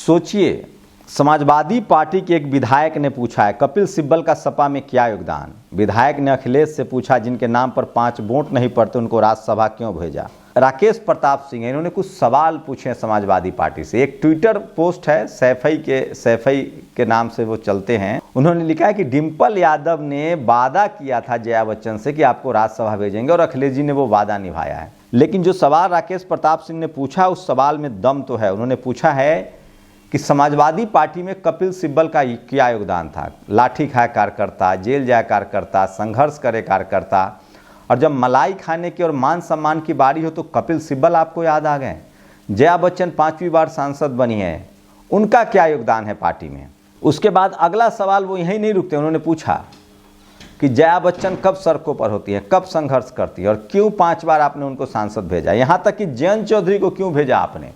सोचिए, समाजवादी पार्टी के एक विधायक ने पूछा है कपिल सिब्बल का सपा में क्या योगदान। विधायक ने अखिलेश से पूछा जिनके नाम पर 5 वोट नहीं पड़ते उनको राज्यसभा क्यों भेजा। राकेश प्रताप सिंह इन्होंने कुछ सवाल पूछे समाजवादी पार्टी से। एक ट्विटर पोस्ट है, सैफई के नाम से वो चलते हैं। उन्होंने लिखा है कि डिम्पल यादव ने वादा किया था जया बच्चन से कि आपको राज्यसभा भेजेंगे और अखिलेश जी ने वो वादा निभाया है। लेकिन जो सवाल राकेश प्रताप सिंह ने पूछा उस सवाल में दम तो है। उन्होंने पूछा है कि समाजवादी पार्टी में कपिल सिब्बल का क्या योगदान था। लाठी खाए कार्यकर्ता, जेल जाए कार्यकर्ता, संघर्ष करे कार्यकर्ता, और जब मलाई खाने की और मान सम्मान की बारी हो तो कपिल सिब्बल आपको याद आ गए। जया बच्चन 5वीं बार सांसद बनी है, उनका क्या योगदान है पार्टी में। उसके बाद अगला सवाल वो यहीं नहीं रुकते, उन्होंने पूछा कि जया बच्चन कब सड़कों पर होती है, कब संघर्ष करती है और क्यों 5 बार आपने उनको सांसद भेजा। यहाँ तक कि जयंत चौधरी को क्यों भेजा आपने,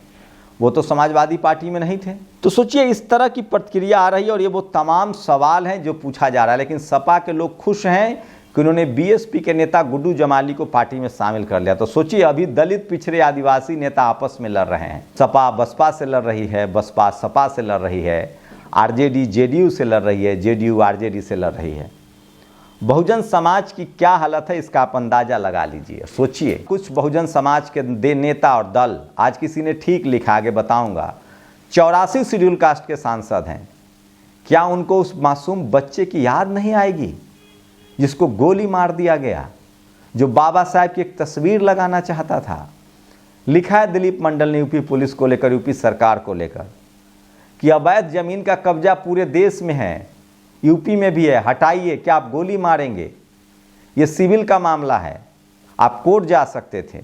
वो तो समाजवादी पार्टी में नहीं थे। तो सोचिए इस तरह की प्रतिक्रिया आ रही है और ये वो तमाम सवाल हैं जो पूछा जा रहा है। लेकिन सपा के लोग खुश हैं कि उन्होंने बीएसपी के नेता गुड्डू जमाली को पार्टी में शामिल कर लिया। तो सोचिए अभी दलित पिछड़े आदिवासी नेता आपस में लड़ रहे हैं। सपा बसपा से लड़ रही है, बसपा सपा से लड़ रही है, आरजेडी जेडीयू से लड़ रही है, जेडीयू आरजेडी से लड़ रही है। बहुजन समाज की क्या हालत है इसका आप अंदाजा लगा लीजिए। सोचिए कुछ बहुजन समाज के नेता और दल, आज किसी ने ठीक लिखा, आगे बताऊंगा, 84 शेड्यूल कास्ट के सांसद हैं। क्या उनको उस मासूम बच्चे की याद नहीं आएगी जिसको गोली मार दिया गया, जो बाबा साहब की एक तस्वीर लगाना चाहता था। लिखा है दिलीप मंडल ने यूपी पुलिस को लेकर, यूपी सरकार को लेकर, कि अवैध जमीन का कब्जा पूरे देश में है, यूपी में भी है, हटाइए। क्या आप गोली मारेंगे? ये सिविल का मामला है, आप कोर्ट जा सकते थे,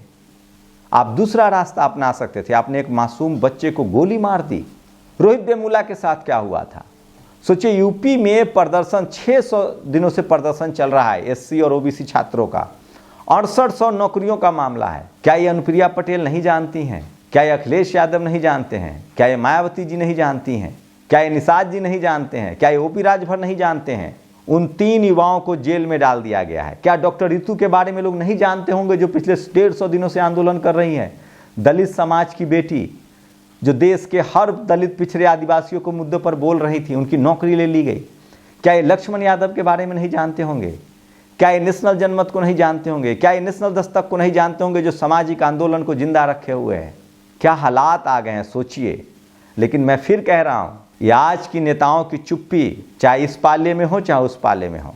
आप दूसरा रास्ता अपना सकते थे। आपने एक मासूम बच्चे को गोली मार दी। रोहित वेमुला के साथ क्या हुआ था। सोचिए यूपी में प्रदर्शन 600 दिनों से प्रदर्शन चल रहा है एससी और ओबीसी छात्रों का। 6800 नौकरियों का मामला है। क्या ये अनुप्रिया पटेल नहीं जानती हैं? क्या ये अखिलेश यादव नहीं जानते हैं? क्या ये मायावती जी नहीं जानती हैं? क्या ये निषाद जी नहीं जानते हैं? क्या ये ओपी राजभर नहीं जानते हैं? उन 3 युवाओं को जेल में डाल दिया गया है। क्या डॉक्टर रितु के बारे में लोग नहीं जानते होंगे, जो पिछले 150 दिनों से आंदोलन कर रही है। दलित समाज की बेटी जो देश के हर दलित पिछड़े आदिवासियों को मुद्दों पर बोल रही थी, उनकी नौकरी ले ली गई। क्या ये लक्ष्मण यादव के बारे में नहीं जानते होंगे? क्या ये नेशनल जनमत को नहीं जानते होंगे? क्या ये नेशनल दस्तक को नहीं जानते होंगे, जो सामाजिक आंदोलन को जिंदा रखे हुए हैं। क्या हालात आ गए हैं सोचिए। लेकिन मैं फिर कह रहा हूँ, ये आज की नेताओं की चुप्पी, चाहे इस पाले में हो चाहे उस पाले में हो,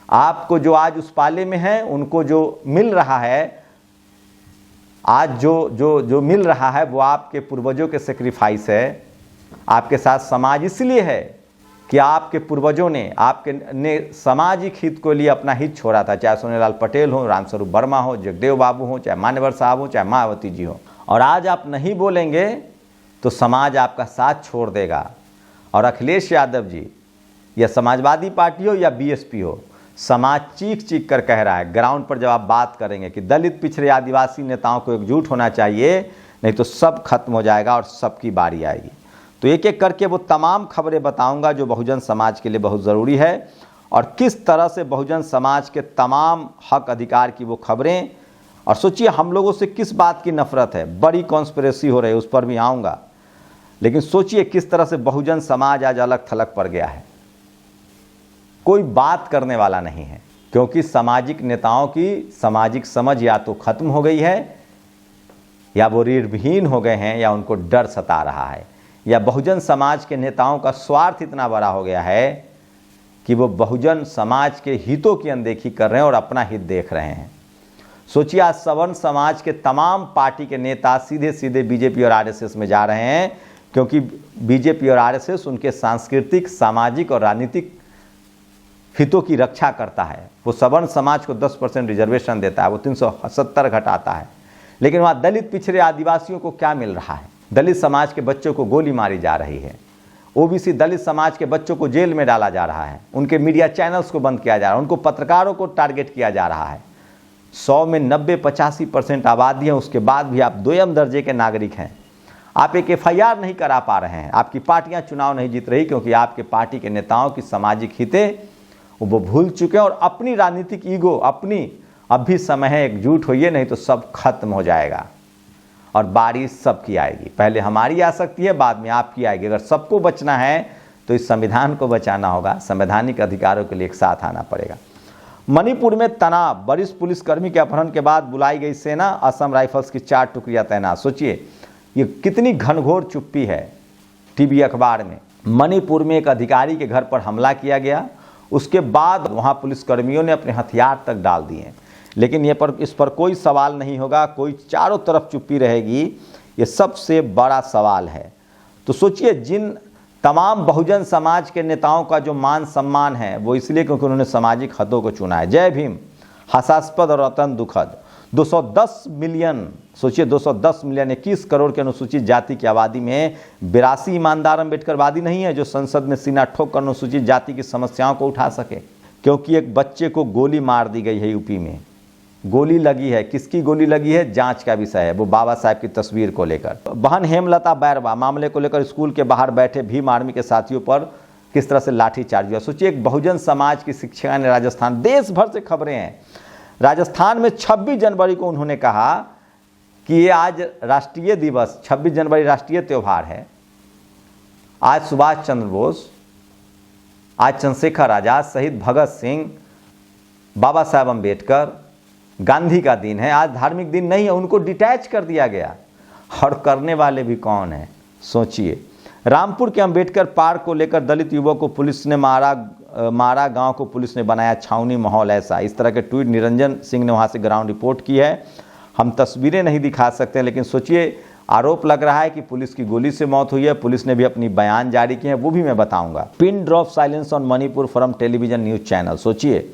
आपको जो आज उस पाले में है उनको जो मिल रहा है, आज जो मिल रहा है वो आपके पूर्वजों के सेक्रीफाइस है। आपके साथ समाज इसलिए है कि आपके पूर्वजों ने सामाजिक हित को लिए अपना हित छोड़ा था। चाहे सोनेलाल पटेल हो, रामस्वरूप वर्मा हो, जगदेव बाबू हो, चाहे मान्यवर साहब हो, चाहे मायावती जी हो। और आज आप नहीं बोलेंगे तो समाज आपका साथ छोड़ देगा। और अखिलेश यादव जी या समाजवादी पार्टी हो या बीएसपी हो, समाज चीख चीख कर कह रहा है। ग्राउंड पर जब आप बात करेंगे कि दलित पिछड़े आदिवासी नेताओं को एकजुट होना चाहिए, नहीं तो सब खत्म हो जाएगा और सबकी बारी आएगी। तो एक एक करके वो तमाम खबरें बताऊंगा जो बहुजन समाज के लिए बहुत ज़रूरी है, और किस तरह से बहुजन समाज के तमाम हक अधिकार की वो खबरें। और सोचिए हम लोगों से किस बात की नफरत है, बड़ी कॉन्स्पिरेसी हो रही है, उस पर भी आऊँगा। लेकिन सोचिए किस तरह से बहुजन समाज आज अलग थलग पड़ गया है। कोई बात करने वाला नहीं है, क्योंकि सामाजिक नेताओं की सामाजिक समझ या तो खत्म हो गई है, या वो रीढ़विहीन हो गए हैं, या उनको डर सता रहा है, या बहुजन समाज के नेताओं का स्वार्थ इतना बड़ा हो गया है कि वो बहुजन समाज के हितों की अनदेखी कर रहे हैं और अपना हित देख रहे हैं। सोचिए आज सवर्ण समाज के तमाम पार्टी के नेता सीधे सीधे बीजेपी और आरएसएस में जा रहे हैं, क्योंकि बीजेपी और आरएसएस उनके सांस्कृतिक, सामाजिक और राजनीतिक हितों की रक्षा करता है। वो सवर्ण समाज को 10% रिजर्वेशन देता है, वो 370 घटाता है। लेकिन वहाँ दलित पिछड़े आदिवासियों को क्या मिल रहा है? दलित समाज के बच्चों को गोली मारी जा रही है। ओबीसी दलित समाज के बच्चों को जेल में डाला जा रहा है, उनके मीडिया चैनल्स को बंद किया जा रहा है, उनको पत्रकारों को टारगेट किया जा रहा है। 100 में 90-85% आबादी है, उसके बाद भी आप दोयम दर्जे के नागरिक हैं। आप एक FIR नहीं करा पा रहे हैं। आपकी पार्टियां चुनाव नहीं जीत रही, क्योंकि आपके पार्टी के नेताओं की सामाजिक हितें वो भूल चुके हैं और अपनी राजनीतिक ईगो, अपनी अब भी समय है, एकजुट होइए, नहीं तो सब खत्म हो जाएगा। और बारी सबकी आएगी। पहले हमारी आ सकती है, बाद में आपकी आएगी। अगर सबको बचना है तो इस संविधान को बचाना होगा, संवैधानिक अधिकारों के लिए एक साथ आना पड़ेगा। मणिपुर में तनाव, वरिष्ठ पुलिसकर्मी के अपहरण के बाद बुलाई गई सेना, असम राइफल्स की 4 टुकड़ियां तैनात। सोचिए ये कितनी घनघोर चुप्पी है। टीवी अखबार में मणिपुर में एक अधिकारी के घर पर हमला किया गया, उसके बाद वहां पुलिसकर्मियों ने अपने हथियार तक डाल दिए, लेकिन इस पर कोई सवाल नहीं होगा, कोई चारों तरफ चुप्पी रहेगी। ये सबसे बड़ा सवाल है। तो सोचिए जिन तमाम बहुजन समाज के नेताओं का जो मान सम्मान है वो इसलिए क्योंकि उन्होंने सामाजिक हदों को चुना है। जय भीम, हास्यास्पद और अत्यंत दुखद। 210 मिलियन, सोचिए 210 मिलियन 21 करोड़ के अनुसूचित जाति की आबादी में 82 ईमानदार अम्बेडकरवादी नहीं है जो संसद में सीना ठोक कर अनुसूचित जाति की समस्याओं को उठा सके। क्योंकि एक बच्चे को गोली मार दी गई है, यूपी में गोली लगी है। किसकी गोली लगी है जांच का विषय है, वो बाबा साहब की तस्वीर को लेकर। बहन हेमलता बैरवा मामले को लेकर स्कूल के बाहर बैठे भीम आर्मी के साथियों पर किस तरह से लाठीचार्ज हुआ। सोचिए एक बहुजन समाज की शिक्षिका ने राजस्थान, देश भर से खबरें हैं, राजस्थान में 26 जनवरी को उन्होंने कहा कि ये आज राष्ट्रीय दिवस, 26 जनवरी राष्ट्रीय त्यौहार है। आज सुभाष चंद्र बोस, आज चंद्रशेखर आजाद, शहीद भगत सिंह, बाबा साहब अम्बेडकर, गांधी का दिन है, आज धार्मिक दिन नहीं है। उनको डिटैच कर दिया गया। और करने वाले भी कौन है सोचिए। रामपुर के अंबेडकर पार्क को लेकर दलित युवक को पुलिस ने मारा, गांव को पुलिस ने बनाया छावनी माहौल ऐसा। इस तरह के ट्वीट निरंजन सिंह ने वहां से ग्राउंड रिपोर्ट की है। हम तस्वीरें नहीं दिखा सकते, लेकिन सोचिए आरोप लग रहा है कि पुलिस की गोली से मौत हुई है। पुलिस ने भी अपनी बयान जारी किए हैं, वो भी मैं बताऊंगा। Pin drop silence on Manipur from television news channel. सोचिए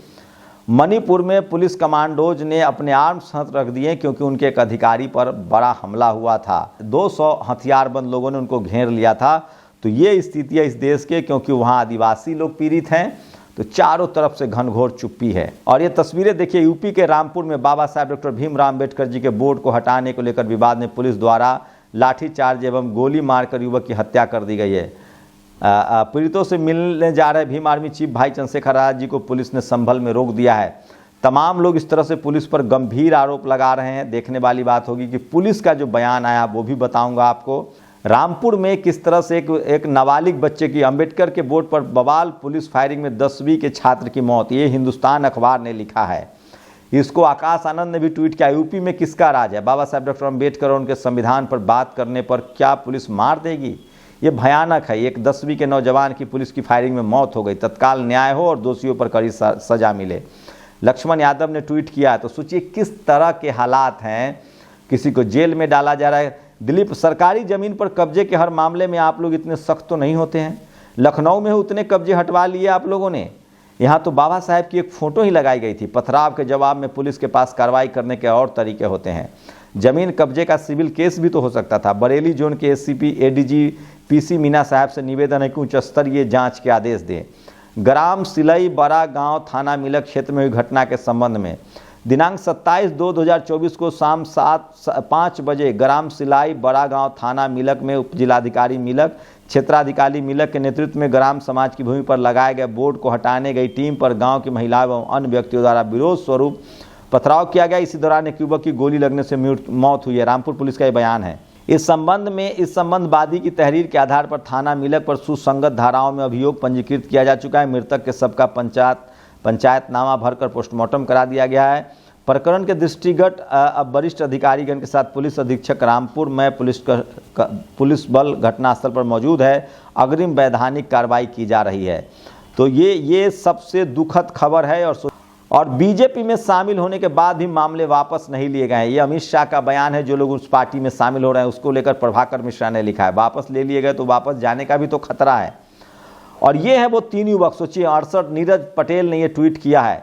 मणिपुर में पुलिस कमांडोज ने अपने आर्म्स हाथ रख दिए क्योंकि उनके एक अधिकारी पर बड़ा हमला हुआ था। 200 हथियारबंद लोगों ने उनको घेर लिया था। तो ये स्थिति है इस देश के, क्योंकि वहाँ आदिवासी लोग पीड़ित हैं, तो चारों तरफ से घनघोर चुप्पी है। और ये तस्वीरें देखिए, यूपी के रामपुर में बाबा साहब डॉक्टर भीमराव अम्बेडकर जी के बोर्ड को हटाने को लेकर विवाद में पुलिस द्वारा लाठीचार्ज एवं गोली मारकर युवक की हत्या कर दी गई है। पीड़ितों से मिलने जा रहे भीम आर्मी चीफ भाई चंद्रशेखर आजाद जी को पुलिस ने संभल में रोक दिया है। तमाम लोग इस तरह से पुलिस पर गंभीर आरोप लगा रहे हैं। देखने वाली बात होगी कि पुलिस का जो बयान आया वो भी बताऊंगा आपको। रामपुर में किस तरह से एक नाबालिग बच्चे की अम्बेडकर के बोर्ड पर बवाल, पुलिस फायरिंग में 10वीं के छात्र की मौत, ये हिंदुस्तान अखबार ने लिखा है। इसको आकाश आनंद ने भी ट्वीट किया। यूपी में किसका राज है? बाबा साहब डॉक्टर अम्बेडकर और उनके संविधान पर बात करने पर क्या पुलिस मार देगी? ये भयानक है। एक 10वीं के नौजवान की पुलिस की फायरिंग में मौत हो गई। तत्काल न्याय हो और दोषियों पर कड़ी सजा मिले। लक्ष्मण यादव ने ट्वीट किया। तो सोचिए किस तरह के हालात हैं। किसी को जेल में डाला जा रहा है। दिलीप, सरकारी जमीन पर कब्जे के हर मामले में आप लोग इतने सख्त तो नहीं होते हैं। लखनऊ में उतने कब्जे हटवा लिए आप लोगों ने। यहाँ तो बाबा साहब की एक फोटो ही लगाई गई थी। पथराव के जवाब में पुलिस के पास कार्रवाई करने के और तरीके होते हैं। जमीन कब्जे का सिविल केस भी तो हो सकता था। बरेली जोन के एससीपी एडीजी पीसी मीना साहब से निवेदन है कि उच्च स्तरीय जांच के आदेश दें। ग्राम सिलई बड़ा गांव थाना मिलक क्षेत्र में हुई घटना के संबंध में दिनांक 27/2/2024 को शाम 5 बजे ग्राम सिलाई बड़ा गांव थाना मिलक में उप जिलाधिकारी मिलक, क्षेत्राधिकारी मिलक के नेतृत्व में ग्राम समाज की भूमि पर लगाए गए बोर्ड को हटाने गई टीम पर गांव की महिलाओं एवं अन्य व्यक्तियों द्वारा विरोध स्वरूप पथराव किया गया। इसी दौरान एक युवक की गोली लगने से मौत हुई है। रामपुर पुलिस का यह बयान है। इस संबंध वादी की तहरीर के आधार पर थाना मिलक पर सुसंगत धाराओं में अभियोग पंजीकृत किया जा चुका है। मृतक के सबका पंचायतनामा भरकर पोस्टमार्टम करा दिया गया है। प्रकरण के दृष्टिगत अब वरिष्ठ अधिकारीगण के साथ पुलिस अधीक्षक रामपुर में पुलिस बल घटनास्थल पर मौजूद है। अग्रिम वैधानिक कार्रवाई की जा रही है। तो ये सबसे दुखद खबर है। और बीजेपी में शामिल होने के बाद भी मामले वापस नहीं लिए गए हैं। ये अमित शाह का बयान है। जो लोग उस पार्टी में शामिल हो रहे हैं उसको लेकर प्रभाकर मिश्रा ने लिखा है। वापस ले लिए गए तो वापस जाने का भी तो खतरा है। और ये है वो 3 युवक। सोचिए 68, नीरज पटेल ने ये ट्वीट किया है।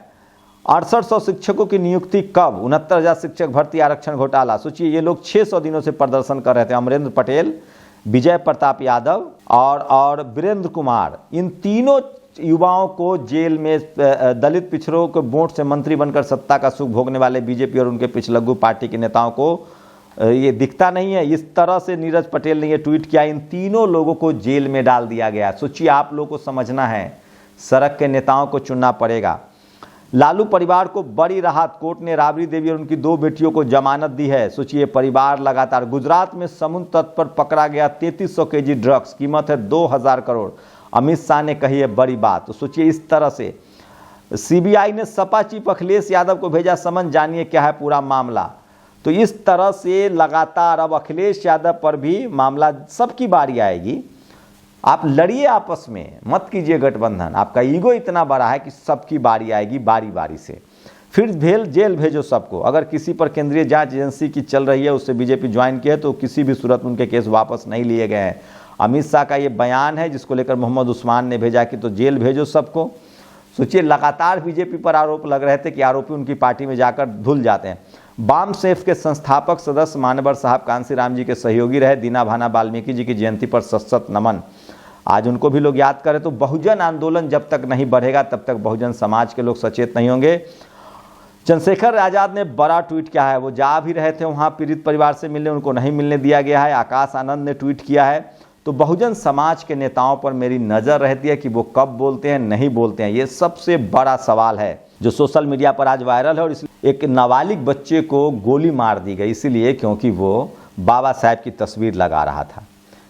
6800 शिक्षकों की नियुक्ति कब? 69,000 शिक्षक भर्ती आरक्षण घोटाला। सोचिए ये लोग 600 दिनों से प्रदर्शन कर रहे थे। अमरेंद्र पटेल, विजय प्रताप यादव और वीरेंद्र कुमार, इन तीनों युवाओं को जेल में दलित पिछड़ों के वोट से मंत्री बनकर सत्ता का सुख भोगने वाले बीजेपी और उनके पिछलग्गू पार्टी के नेताओं को ये दिखता नहीं है। इस तरह से नीरज पटेल ने ये ट्वीट किया। इन तीनों लोगों को जेल में डाल दिया गया। सोचिए आप लोगों को समझना है, सड़क के नेताओं को चुनना पड़ेगा। लालू परिवार को बड़ी राहत, कोर्ट ने राबड़ी देवी और उनकी 2 बेटियों को जमानत दी है। सोचिए, परिवार लगातार। गुजरात में समुद्र तट पर पकड़ा गया 3300 केजी ड्रग्स, कीमत है 2000 करोड़। अमित शाह ने कही है बड़ी बात। तो सोचिए, इस तरह से सीबीआई ने सपा चीफ अखिलेश यादव को भेजा समन, जानिए क्या है पूरा मामला। तो इस तरह से लगातार अब अखिलेश यादव पर भी मामला, सबकी बारी आएगी। आप लड़िए आपस में, मत कीजिए गठबंधन। आपका ईगो इतना बड़ा है कि सबकी बारी आएगी, बारी बारी से। फिर जेल भेजो सबको। अगर किसी पर केंद्रीय जांच एजेंसी की चल रही है, उससे बीजेपी ज्वाइन की है, तो किसी भी सूरत में उनके केस वापस नहीं लिए गए हैं। अमित शाह का ये बयान है जिसको लेकर मोहम्मद उस्मान ने भेजा कि तो जेल भेजो सबको। सोचिए, लगातार बीजेपी पर आरोप लग रहे थे कि आरोपी उनकी पार्टी में जाकर धुल जाते हैं। बाम सेफ के संस्थापक सदस्य मानवर साहब कांसीराम जी के सहयोगी रहे। दीना भाना वाल्मीकि जी की जयंती पर सत नमन। आज उनको भी लोग याद करें। तो बहुजन आंदोलन जब तक नहीं बढ़ेगा तब तक बहुजन समाज के लोग सचेत नहीं होंगे। चंद्रशेखर आजाद ने बड़ा ट्वीट किया है। वो जा भी रहे थे वहाँ पीड़ित परिवार से मिलने, उनको नहीं मिलने दिया गया है। आकाश आनंद ने ट्वीट किया है। तो बहुजन समाज के नेताओं पर मेरी नज़र रहती है कि वो कब बोलते हैं, नहीं बोलते हैं। ये सबसे बड़ा सवाल है जो सोशल मीडिया पर आज वायरल है। और इसलिए एक नाबालिग बच्चे को गोली मार दी गई, इसीलिए क्योंकि वो बाबा साहब की तस्वीर लगा रहा था।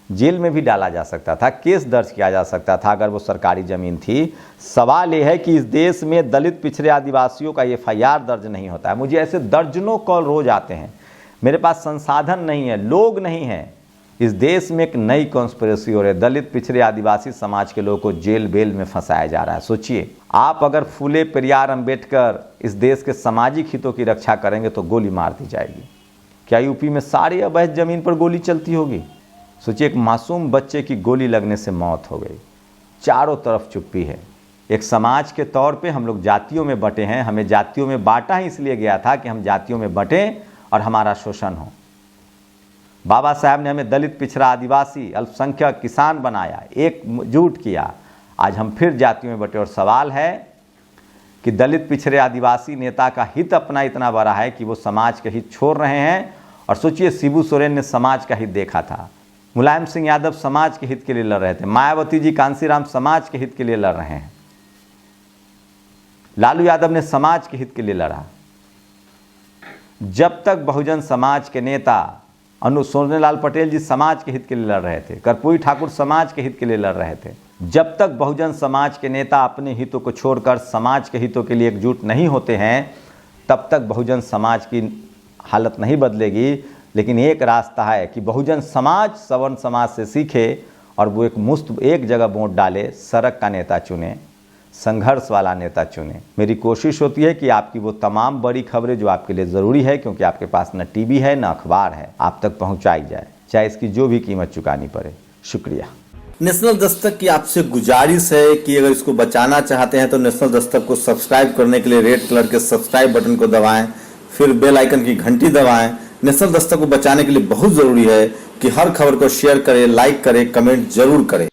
जेल में भी डाला जा सकता था, केस दर्ज किया जा सकता था अगर वो सरकारी ज़मीन थी। सवाल ये है कि इस देश में दलित पिछड़े आदिवासियों का FIR दर्ज नहीं होता है। मुझे ऐसे दर्जनों कॉल रोज आते हैं। मेरे पास संसाधन नहीं है, लोग नहीं हैं। इस देश में एक नई कॉन्स्पिरेसी हो रही है। दलित पिछड़े आदिवासी समाज के लोगों को जेल बेल में फंसाया जा रहा है। सोचिए, आप अगर फूले पेरियार अंबेडकर इस देश के सामाजिक हितों की रक्षा करेंगे तो गोली मार दी जाएगी। क्या यूपी में सारी अवैध जमीन पर गोली चलती होगी? सोचिए, एक मासूम बच्चे की गोली लगने से मौत हो गई। चारों तरफ चुप्पी है। एक समाज के तौर पे हम लोग जातियों में बटे हैं। हमें जातियों में बांटा ही इसलिए गया था कि हम जातियों में बटें और हमारा शोषण हो। बाबा साहब ने हमें दलित पिछड़ा आदिवासी अल्पसंख्यक किसान बनाया, एकजुट किया। आज हम फिर जातियों में बटे। और सवाल है कि दलित पिछड़े आदिवासी नेता का हित अपना इतना बड़ा है कि वो समाज के हित छोड़ रहे हैं। और सोचिए, शिबू सोरेन ने समाज का हित देखा था। मुलायम सिंह यादव समाज के हित के लिए लड़ रहे थे। मायावती जी, कांसीराम समाज के हित के लिए लड़ रहे हैं। लालू यादव ने समाज के हित के लिए लड़ा। जब तक बहुजन समाज के नेता सोनेलाल पटेल जी समाज के हित के लिए लड़ रहे थे, कर्पूरी ठाकुर समाज के हित के लिए लड़ रहे थे, जब तक बहुजन समाज के नेता अपने हितों को छोड़कर समाज के हितों के लिए एकजुट नहीं होते हैं, तब तक बहुजन समाज की हालत नहीं बदलेगी। लेकिन एक रास्ता है कि बहुजन समाज सवर्ण समाज से सीखे और वो एक जगह वोट डाले, सड़क का नेता चुने, संघर्ष वाला नेता चुने। मेरी कोशिश होती है कि आपकी वो तमाम बड़ी खबरें जो आपके लिए ज़रूरी है, क्योंकि आपके पास न टीवी है न अखबार है, आप तक पहुंचाई जाए, चाहे इसकी जो भी कीमत चुकानी पड़े। शुक्रिया। नेशनल दस्तक की आपसे गुजारिश है कि अगर इसको बचाना चाहते हैं तो नेशनल दस्तक को सब्सक्राइब करने के लिए रेड कलर के सब्सक्राइब बटन को दबाएं, फिर बेल आइकन की घंटी दबाएं। नेशनल दस्तक को बचाने के लिए बहुत जरूरी है कि हर खबर को शेयर करें, लाइक करें, कमेंट जरूर करें।